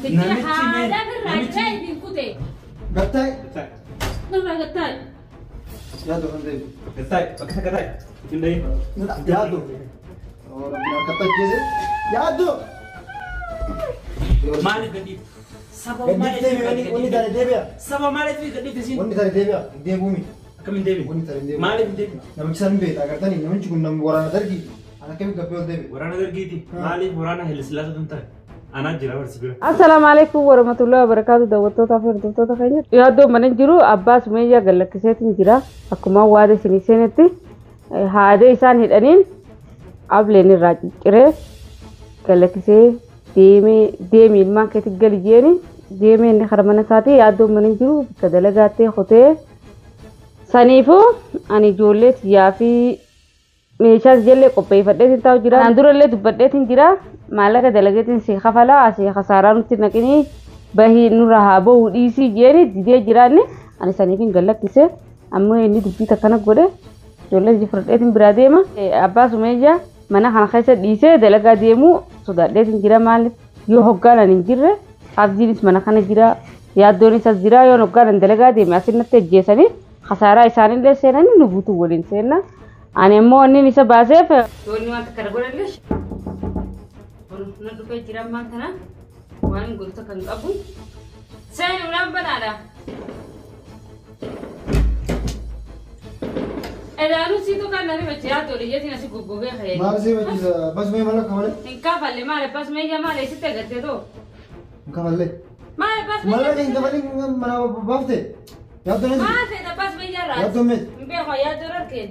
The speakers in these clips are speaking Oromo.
تجي هذا بالرجال بيكوتي قطعي نرى قطعي يا دو خندي قطعي بكتك قطعي كندي يا دو ربنا قطعي جزء يا دو مالك قديم سبب قديم مالك تبي وني تاني ديبيا سبب مالك في قديم تسين وني تاني ديبيا ديبومي كم ديبي وني تاني ديبيا مالك ديبي نمشي سالم بيت أقدر تاني نمشي كنا ورانا درجي أنا كم قبل ديبي ورانا درجيتي مالك ورانا هالسلاسة تنتهي أنا جرا ورسبيل السلام عليكم ورحمة الله وبركاته دوّتو تافر دوّتو تخيل يا دو من جرو عباس ميجا قال لك سيتن جرا أكما وادي سنتي هذا إنسان هدانين قبل نراجع كره قال لك سي ديمي ما كتقل جيني ديمي نخرمنا ساتي يا دو من جرو كدلجاتي خوتي سنيفو أنا جولت يا في meeshaas jelle qopheeffadheetiin taa'u jira kan durallee dubbadheetiin jira maallaqa dalageetiin si kafala asii khasaaraa nutti naqinii bahii nurra haa bahu dhiisii jeeni didee jiraanne ani saniifin gallakkise ammoo inni dubbii takkana godhe ijoollee jifradheetiin biraa deema abbaa sumeeyyaa mana kana keessa dhiisee dalagaa deemuu sodaadheetiin jira maaliif yoo hoggaan ani hin jirre abdiinis mana kana jira yaaddoon isas jira yoo hoggaan ani dalagaa deeme asinnatti ajjeesanii khasaaraa isaanillee seenanii nu buutuu waliin seenna أنا مو إني نسبة سيف. توني ما تكرر ليش؟ ندخل في جرام ما تنا، وأنا قلت كان أبو. سين ولام بنانا. إذا أنا سيتو كان نبي بتشيا تولي جت ناسي كوكوكي خير. ما بس بس ما يملك كمان. إنك فعلي ما له بس ما يجي ما له يصير تقدر تو. إنك فعلي. ما له بس. ما له إنك فعلي ما بافته. يا دوني. ما في ده بس ما يجي راس. يا دوني. بيخو يا دورك كده.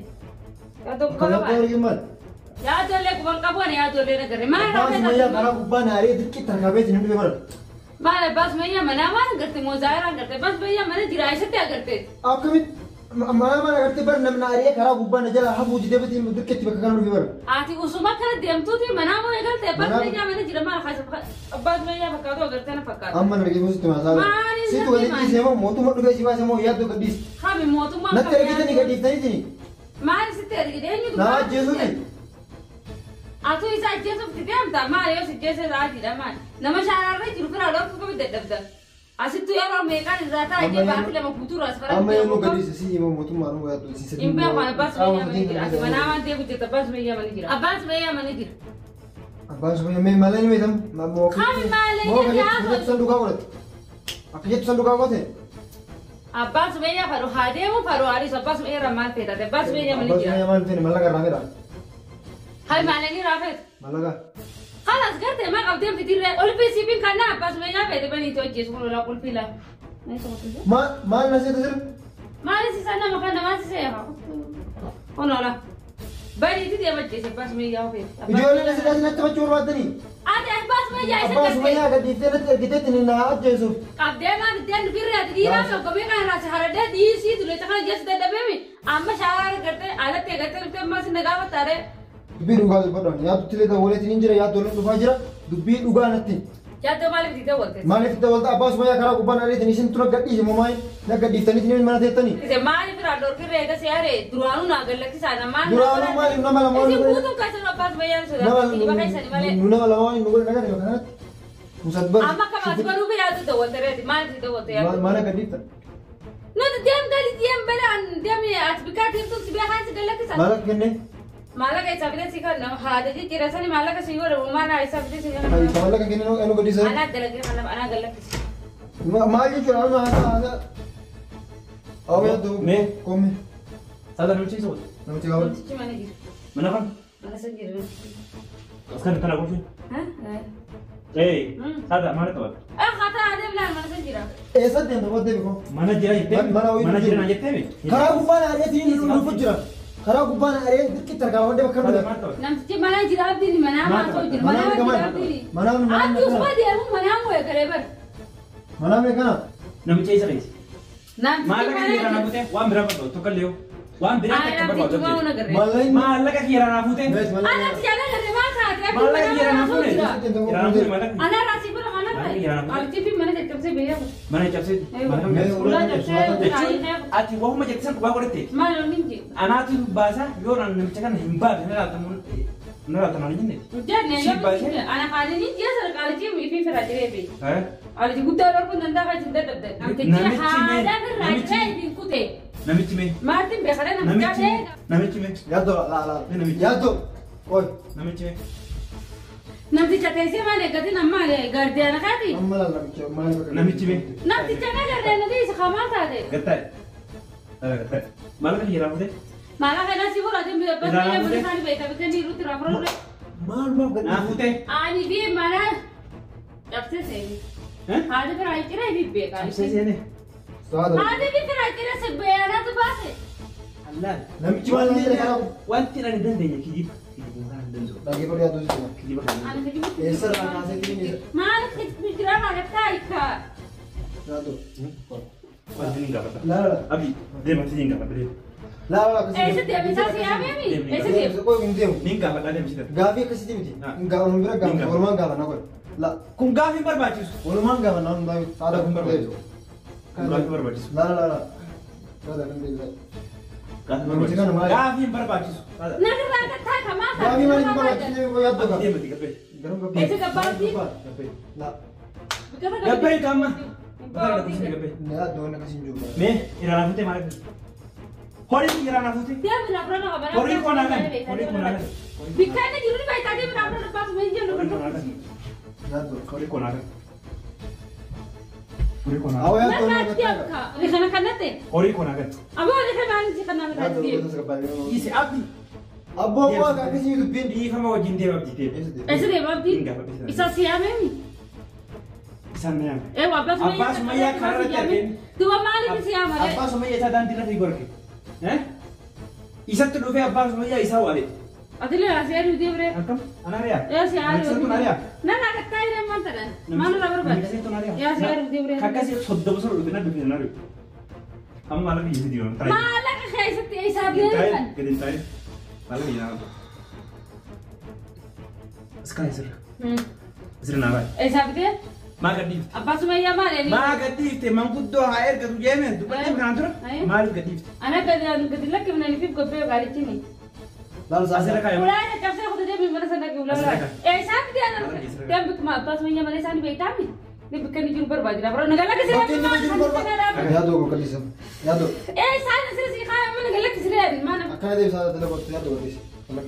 يا دونك كذا دوري كمان. يا دولة كمان كابون يا دولة نكرر ما بس ما يجي كذا كوبان هاري دكتي تركبت نبي بمر. ما له بس ما يجي منا ما نكرت موزايرا نكرت بس ما يجي منا جرايس تيا كرت. आप कभी ما करते पर नमना आ रही है खराब गुब्बा नजर हम वो जिदे बती मुद्दे कितने बकरा नूर बिवर आती उसुमा कर दियम तो थी मना वो एक करते बस मैं क्या मैंने जिरमा खास बस मैं या पक्का तो करते ना पक्का हम मन लगे मुझे तुम्हारा साथ सिर्फ वाली चीज है वो मोटू मोटू का जीवा से वो याद तो कभी हाँ मैं मोटू मार न तेरे कितने निकटी नहीं थी मार से तेरे की देंगे ना जेसु ने आतु इस आज जेसु कितने हम था मार यो से जैसे रात ही ना मार नमस्कार रहे चिरुकर आलो तो कभी दे दे asik tu ya orang mereka di rata aja bahkan lama butuh ras sekarang amma yang mau gadis sih mau motu maru ya tuh sih imbe apa bas meja manijir asik mana mana dia butuh bas meja manijir abas meja manijir abas meja me malin me tam mau kami malin mau ya kerja sanduka boleh aku kerja sanduka boleh abas meja baru hadir mau baru hari abas meja ramal peta deh bas meja manijir abas meja malin malah karena merah hal malin ini rafet malah خلاص قلت ما قبضين في تيرة أول في سيبين كنا بس ما ينفع تبني توجه سكون ولا أقول فيلا ما نسيت تصير ما نسي سنة ما كنا ما نسيها هنا لا بني تدي بجي بس ما ينفع يجوا لنا نسيت نسيت تبجور وادني أنا بس ما يجي بس ما يجي قد يفتح قديت إن نهار جيسو قبضين ما بدين في رأي تدي رأس وكم كان رأس هرده دي سي تلو تكان جس ده دبمي أما شاور करते आलत के करते तो मस्त नगावत तारे दुबी दुगा बड़न या तो तिले तो बोले तीन जरा या दोनों दुगा जरा दुबी दुगा नती क्या तो मालिक दीदा बोलते बोलता अब्बास भैया खरा गुब्बान आ रही थी निशन तुरंत गड्डी से मोमाई ना गड्डी तनी तीन मना देता नहीं इसे मालिक फिर आडोर के रहेगा से यारे दुरानु ना गल लकी सादा मान दुरानु मालिक ना माला मोल इसे बुतो कैसे अब्बास भैया से ये बकाई सनी वाले नुना वाला मोल नुगल ना करे ना मुसद्बर अम्मा का मास बनु भी याद तो बोलते रहते मालिक दीदा बोलते यार माना गड्डी तक नो तो दियम गली दियम बला दियम ये आज बिका दियम तो सिबिया खान से गल लकी सादा माला किन्ने माला का ऐसा भी सीखा ना हाथ जी की रसनी माला का सीखो रे माला ऐसा भी सीखा ना आई माला का किन्ने नो गड्डी से अना दलगे मतलब अना गल लकी माल जी चुराव ना आजा आओ या दो मैं कौन में सादा नमची सोच नमची गाव नमची माने गिर mana kan mana senjir sekarang kana kursi हाँ सादा mana tuh खाता आदे बिलान mana senjir ऐसा दे दो दे को mana jira itu mana jira nanya tebe खरा गुब्बान आ रही थी नु फुजरा खरा गुब्बान आ रही दिक्कत तरका वंडे बकर नमस्ते mana jirab dini mana ma तो jir mana jirab dini mana आज उसको दिया हूँ mana हूँ ये करे बर mana में कना nami cai sakit नमस्ते malah kan kira nafute wan berapa tuh kal leo wan berapa tak berapa tuh malai malah kan kira nafute أنا تجانا كده ما خاطر malah kira nafute kira nafute malah أنا راسي بره mana apa أبتي في mana جت كم بيا mana cap sih ulah jat ati wah mah jadisan gua korete ما لو نيجي anak tuh bahasa yo orang nami cakan himba bener atamun نرى تمانين جنيه جاني شيء بايخ. أنا خالدين جالس قال جيم في فراجري بي ها على جود دار كنا ندافع جدا جدا أم تجي نمشي هذا مين؟ الراجل في كوتة نمشي مين مارتن بخير أنا نمشي مكانه مين نمشي مين يادو لا نمشي. يادو كوي نمشي مين نمتي كتيسي ما لقيت نما لقارديانا كاتي أما لا ما نمشي مين نمتي كنا قارديانا دي سخامات هذا قطع قطع مالك هيرا بده مالا كنا سيبور أجمع بس إذا ما أنا يبغى بدي- ثاني بيتا بتني روت رافرو ما قد نافوته أنا في مالا أبسط سيني ها هذا فراي كنا في بيكا سيسيني هذا هذا في فراي كنا سبيانا تباسه الله نمشي ما نيجي كلام وانت انا دندن كيجيب كيجيب دندن lagi beriadu sih كيجيب أنا تجيب Eser anak saya kini ما أنا تجرا ما لقيتها Yadu وانتين غابتا لا لا ابي ديما تيجي غابتا لا لا إيه ستي أبي ساسي يا ميمي إيه ستي Kau yang dia مين غابتا ديما سيدا Gavi ke sini mesti Ah. enggak orang bilang gavi Enggak. orang gavi nak la كون غافي برباچيس orang gavi nak orang ada kumpul dia كون غافي برباچيس la la la ada kan dia غافي Mesti kan برباچيس nama غافي برباچيس هذا نقدر لقيتها كمان gavi mana kumpul ini kau yadu kan ديما تيجي garam gavi إيه سكبارتي la غابي كاما بدل كوسي غابي ni ada orang kasih juga مي ايرانا فوتي مالك هوري ايرانا فوتي dia benar-benar nggak benar. هوري كوناغان هوري كوناغان Bikanya di rumah tadi benar-benar pas meja هوري كوناغان yadu هوري كوناغان هوري كوناغان awak Nah, tuh kan tiap kak. Di sana kan nanti. هوري كوناغان Abo di sana sih kan nanti yadu dia. kita sekali يسي ابي abo gua gak kasih itu pin دي فما وجين دي بابتي دي Eh sudah babdi. Isa siapa ini? سامي Eh wabas Abbas Maya karena terken. Dua mali di siapa? Abbas Maya isa dan tidak rigor ke. Isa tu dobe Abbas Maya isa wale. Adile asyik itu dia bre. Akam, anaria. Ya siapa? Isa tu naria. Nah nak kaya dia mantan. Mana rubber band? Isa tu naria. Ya siapa itu dia bre. Kakak sih sodda besar udah na dubi nario. Kamu malah di video. Malah kayak seperti Isa dia kan. Gedin tay. Malah di na. Sekarang sir. Sir na bay. Eh siapa dia? Magadif. Apa semua ya mana ini? Magadif te mangkuddo haer ke tu jemen. Tu pasti kantor. Ayo. Mal gadif. Anak kadang lagi mana ni film kopi kali ini. lalu Asal saya kayak. Mulai ada kapsa aku tadi mana sana ke ulang Asal kan? Eh siapa dia anak? Dia bukan apa semuanya mana sana beta ni. Dia bukan di jumpa berbaju. Orang negara lagi sih. Oke, ini baju berbaju. Yadu gua kasih yadu Eh sana sih kaya mana negara lagi sih mana? akan ada bisa telepon yadu kasih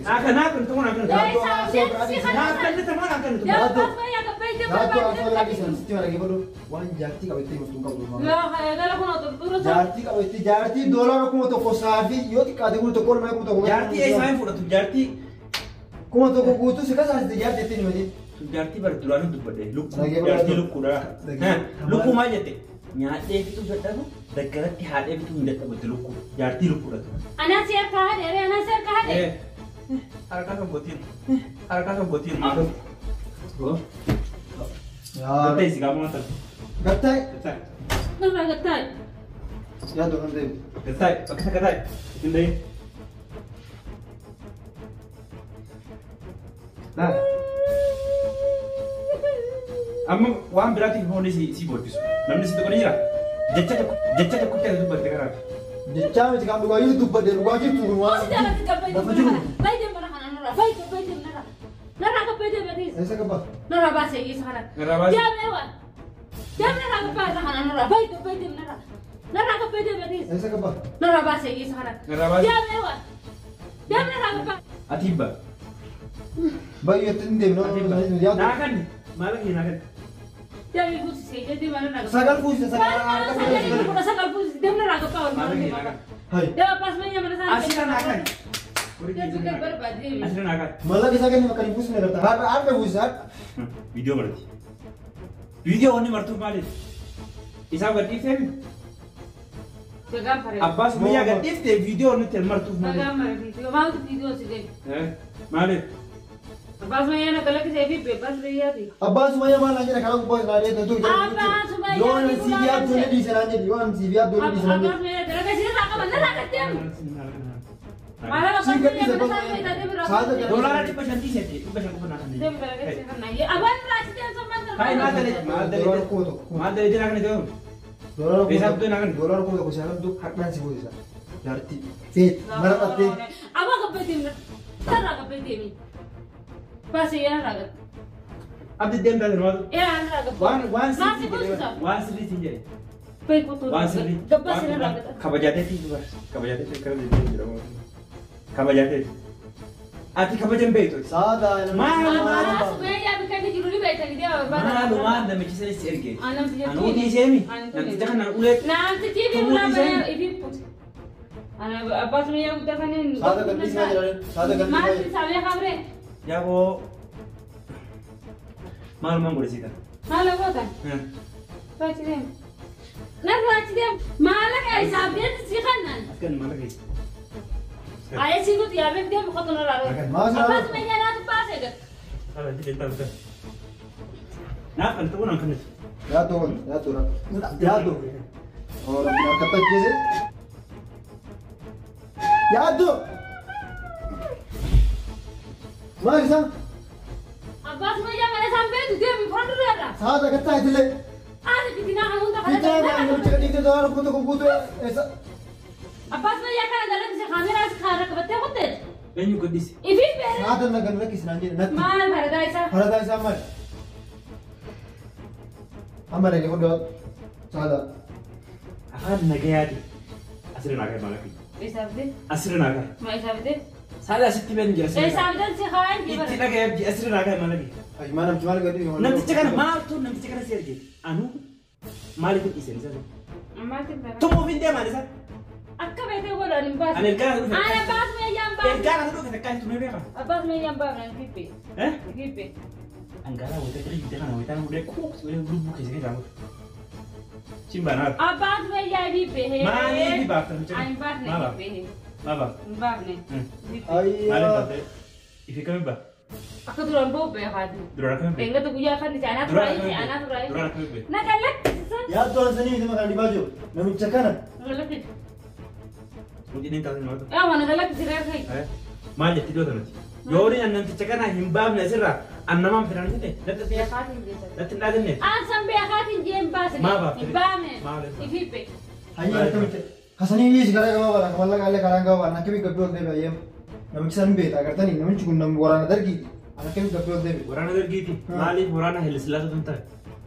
Akan tu mana akan. Eh sana sih Akan tu mana akan tu. Ya pas saya ke baju yadu aku berbaju. lagi sih lagi baru wan jati kau itu mesti kau belum Ya kayak kalau kau nonton terus. jati kau itu jati dolar aku mau toko safi yo kade aku toko mau toko Jarti ay saya pura tu jarti. aku mau toko itu sekarang sih jati ini mesti Tu jarti bar duluan tu bade. Luk Lagi jarti berapa? luk kuda. Luk kuma jete. Nyate itu beda tu. Dekat di hade itu ndak betul luk. Jarti luk kuda tu. Anak siapa ada? Anak siapa ada? Harga kan botin. Harga kan botin malu. Go. ya Betul sih kamu nonton. gatai Betul. Nah getai. yadu kan deh Betul. Pakai ketai. Ini. Nah. Amma waan biraatiif hooni si booddisu. Namni sitti godhe jira. Jecha tokkotti as dubbatte karaa. jecha mesti kamu gua YouTube pada gua gitu Oh sudah lagi ke baju Dapat mana? juga. Baju mana kan Nora? Baju mana? Nora ke baju mana? saya kapa Nora bahasa ini sekarang. Nora bahasa. Jam lewat. Jam Nora ke bahasa kan Nora? Baju Nora. Nora ke baju mana? saya kapa Nora bahasa ini sekarang. Nora bahasa. Jam lewat. Jam Nora ke bahasa. Atiba. bayu itu ndem no yadu Nakan. Malah gini nakan. Jam ibu sih jadi mana Nora? sagal puisi sagal Sakal pun jam Nora ke bawah. Malah gini nakan. hai Dia pas mainnya mana sana? Asiran nakan. Dia juga berbaju. Asiran nakan. malah kita kan makan puisi nih kata harga puisi Video berarti. Video ini martu balik. Isa berarti fem. Jangan pare. Abbas Maya gatif te video ini tel martu balik. Jangan pare video. Mau video sih deh. Malik. Pas mainnya nak lagi saya bebas dia sih. Abbas semuanya mana aja kalau bos nari itu tuh Abbas semuanya Yon di CV bulan Abdul aja. di sana aja Yon CV Abdul di sana Abbas mainnya terus sini tak mana nak jam. Malah Abbas Singkat mainnya bisa, mana Bang. sampai tadi berapa? Satu jam. Dolar di pasanti sih, itu pasang kebenaran Dia ini. berapa sih kan nanya. Abang rasa dia sama Hai, Dolar aku tuh Madal itu nak itu. dolar aku Bisa tuh nangan. dolar aku tuh siaran tuh hak nanti boleh sih jadi fit mana tapi Abang kepedim. Cara kepedim. بس يا راجل Abdi dem tadi rumah tu. يا راجل Wan Nasi siri pun jadi. susah. Wan siri sini. baik betul Wan siri. gabas ya raga Kabajate ti tu bas. Kabajate tu kalau dia rumah. Kabajate. Ati kabajan be tu. سادة Mas sebenarnya ya bukan di juru baik tadi dia Mana lu mana dah macam saya serge. Anam dia Anu di sini. Nanti jangan nak ulet. nanti TV berapa ya ibu put ana abbas me yang udah kanin سادة قديش ما جرى سادة قديش mas ما sampai kabre Ya ko. Mal mang boleh sih kan. hala kota baca dem nah baca dem malah kayak sabit sih kanan Akan mana guys. ayah sih tuh ya dia bukan nolak Mas, abbas me yang aku pas ya Kalau di dental betul. Nah, kan tu orang kena. يا دون يا دون يا دون और अपना कतक जैसे يا دون ما يسمع abbas me yang mana sampai tuh dia bukan nolak سادة كتاع تلي ada di tina kamu tak kita ada yang cakap itu orang kutu kutu esa abbas me yang kan ada di kamera sekarang kebetulan hotel Benyu kudis. ibu ber سادة نقدر نركز نانجي نت mal paradise هذا ده يسمع أما اللي يقول سادة Akan nagayadi. Asrin nagay malaki. bisa deh Asrin nagay. mau bisa deh Sada sitti ben jelas. sabdan sih kain Itti nagay asrin nagay malaki. أي ما نمشي مالك قديم Nanti cakap mal tu nanti cakap serge. Anu malik isen saja. amal tuh Tu mau pindah mana sah? akka bete bola nim bas Anel kan tu. ana bas me yang El bas kan tu kena kan tu nebe apa? abbas me yang bas nan pipi Eh? pipi Anggara wita kali kita kan wita udah kok sudah lubu kesini kamu. Cimbanar. abbas me yang pipi he Mali di bak tu cakap. ai bas ne Maba. pipi Maba. bas ne Mali أيوة tante. Ifi kami ba. aku tuh bo be hadi Durana kami ba. enggak tuh gua kan di sana tuh anak tuh Durana kami ba. nah galak يا دون سنين إذا ما كان دباجو نمشي كنا galak Mungkin ini tahu nama tu. ya mana galak sih kai Maal jetti dua tanah. Yori an nanti cakap nak himbam nasirra. An nama firan kita. Nanti be dia. hadi desa Nanti nagen ni. an sampai akatin jem bas Maba. ibame Maba. ipipe هيا نمشي خسني يجي كذا كذا ولا كمال قال لك أنا كذا أنا كبي قبل ده بيا نمشي سنبيت أكتر تاني نمشي كنا ورانا درجي أنا كبي قبل ده Warana dergiti. Mali warana helislah tu entah.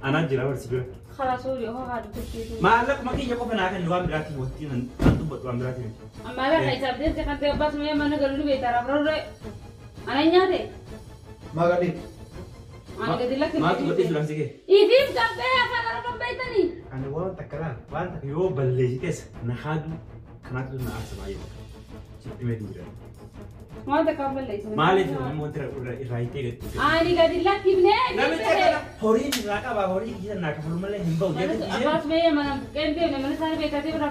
Anak jirawat sih. خلاص هو هو هذا كتير Malak makin jauh pernah kan luar berarti waktu nanti buat luar berarti. Amala kayak sabda sih kan tiap pas mana galu be tara bro anaknya deh ما قال لي mana gede lagi Mak tu betul sudah sih. ini kape apa kalau kamu tadi Anu orang tak kalah, orang tak yo balik sih nahadu kena tu nak asal aja. Cipta medira. mau tak kamu lagi Mali tu mau right ke. ini gede lagi nih Nama cakap hori nak apa hori kita nak belum malah himbau jadi. pas mana kente mana sana be tadi bro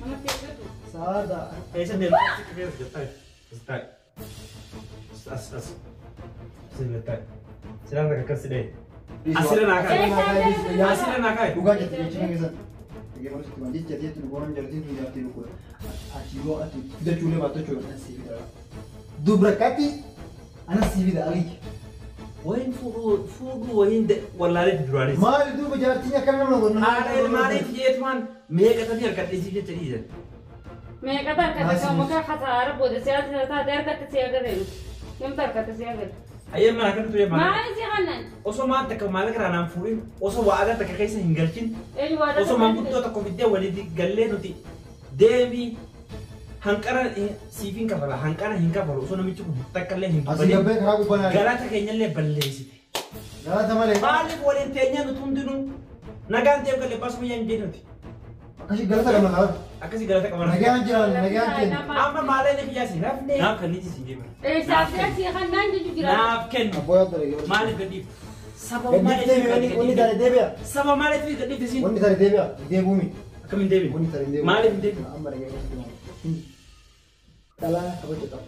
mana tiap itu سادة Esa dia setai. Setai. As. Setai. Sedang nak kasih deh. Asli nak kai. Asli nak kai. bukan jadi cina kita jadi harus kita mandi jadi itu orang jadi itu jadi itu acido ati kita cule batu cule nasi kita dubra kaki anak si vida ali Wain fudu wain de wallahi durani. ما يدو بجارتيnya karena mana Ada mari dia tuan. Mereka tadi angkat isi dia jadi. मैं Qatar Qatar का मका खसारा बोले से आता देर कत से अगर है हम तर कत से अगर Ayam mana kan tu ya mana? माने से खानन Oso ma tak malak ranam furin. Oso waga tak kaisa hingalcin. ए वादा Oso mangkut tak komite walidi galle nuti. Devi hankara sifin kafala hankara hinka falo. Oso namichu tak kalle hinka. asli gabe kerabu bana Galata kenya le balle sih. gala tamale Malik walin tenya nutundunu. Nagan tiap kali pas mo yang jenuti. kashi gala ta kamar Akasi galata kamar. nage anjira nage anjira Amma malai ne biya sih. Naf kan ni sih jiba. ए साबे से खानन जो गिरा Naf ken. boya dare Malik gadi. Sabab gadi malai debi oni tare debiya Sabab malai fi gadi sih. oni tare debiya de bumi Kamin debi. oni tare debi Malik debi. amma nage kala kabaju ta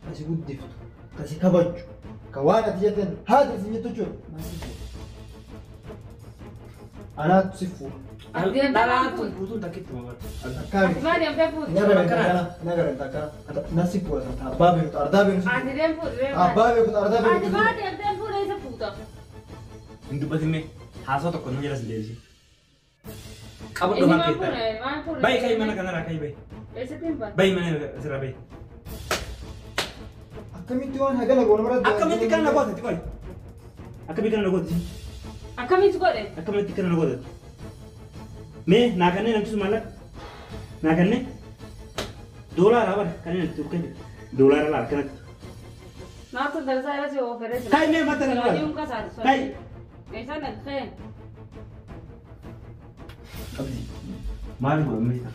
kasi guddi kasi kabaju kawana tijatan hada sinyetu chu ana sifu Dalam tu butuh tak itu mawar. kami ما دي بفوت nagara takana nasi pura ta babe ta ardabe عادي دي بفوت ababe ko ardabe عادي ما دي بفوت ايش بفوت Hindu pasti me haso to kono jelas desi. Kamu ini doang ما kita. بفوت Baik kayak mana kana rakai baik. ايش تنفع Baik mana sira baik. akkamitti waan hagana goona maraa akkamitti kana na gootatti qoy akkamitti kana na gootatti akkamitti godhe akkamitti kana na gootatti mee naa kanneen namtisu maallaqa naa kanneen doolaara bara kanneen namtisu kenne doolaara laala kanatti naatu darsaa irratti ofereeti kai mee mata na wajjin un kasaati kai eessa naqxee abdi maal godhamu isa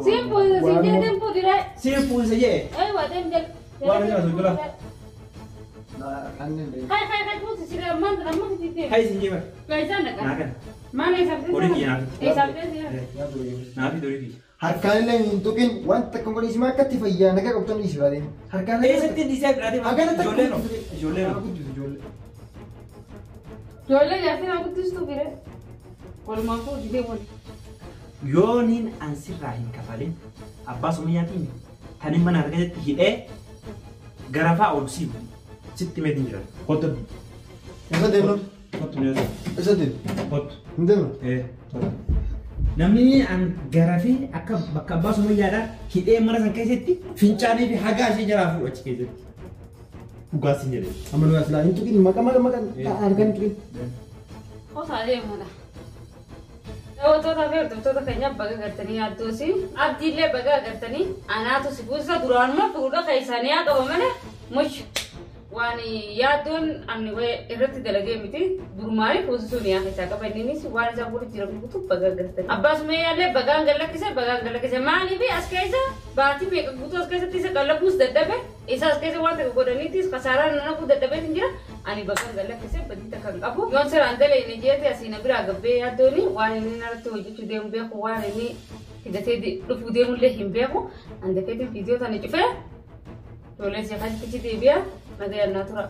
simpu sinjee tempu dire simpu isa jee ewa dem jel waan jala sugula kanneen kai puusi sire manta namma tite kai sinjee bara eessa naqa naa kan mana eessa Horii kiyyaa. eessa eessa naa fi dorii fi harkaan illee hin tuqin wanta kan godhiisi maa akkatti fayyaa nagaa qabtan dhiisi baadeen harkaan eessatti dhiisee biraatee hagana ijoollee no ijoollee no ijoollee jaartiin guddistu bire walumaan koo didee wali yooniin ansirraa hin kafalin abbaa sumayyaatiin kan hin mana argatetti hidhee garafaa ol siibu sitti meetiin jiran kottu isa deemnu kottu neesu isa deemnu kottu hin deemnu namni an garafee akka bakka abbaa sumayyaadhaa hidhee mana san keessatti fincaanii fi hagaa ishee jalaa fuudhu achi keessatti dhugaas hin jedhe amma nu aslaa hin tuqin maqaa harkaan hin tuqin osaa deemudha daawwattoota fi hordoftoota keenya baga gartanii yaaddosi abdiillee baga gartanii anaatu si buusa duraanuma fuudha keessanii haa qaba malee mush waan yaaddoon ani irratti dalagee miti durmaanii fuusisuun yaa keessaa qaba innis waan isaa fuudhu jira guutuu baga gartanii abbaasuma yaallee bagaan gallakkise maaliif as keessa baatii meeqa guutuu as keessatti isa qallabuus dadhabe isa as keessa waan ta'e godhaniitis kasaaraan naquu dadhabeet hin jira ani bagaan gallakkise badiita kan qabu yoon siraan dalee inni jeete asiina biraa gabbee yaaddooni waan inni narratti hojjechuu deemu beeku waan inni hidhatee dhufuu deemullee hin beeku an dakkeetiin fiidiyoo tani cufee ijoollee si akkasitti deebi'a nagayannaa tura.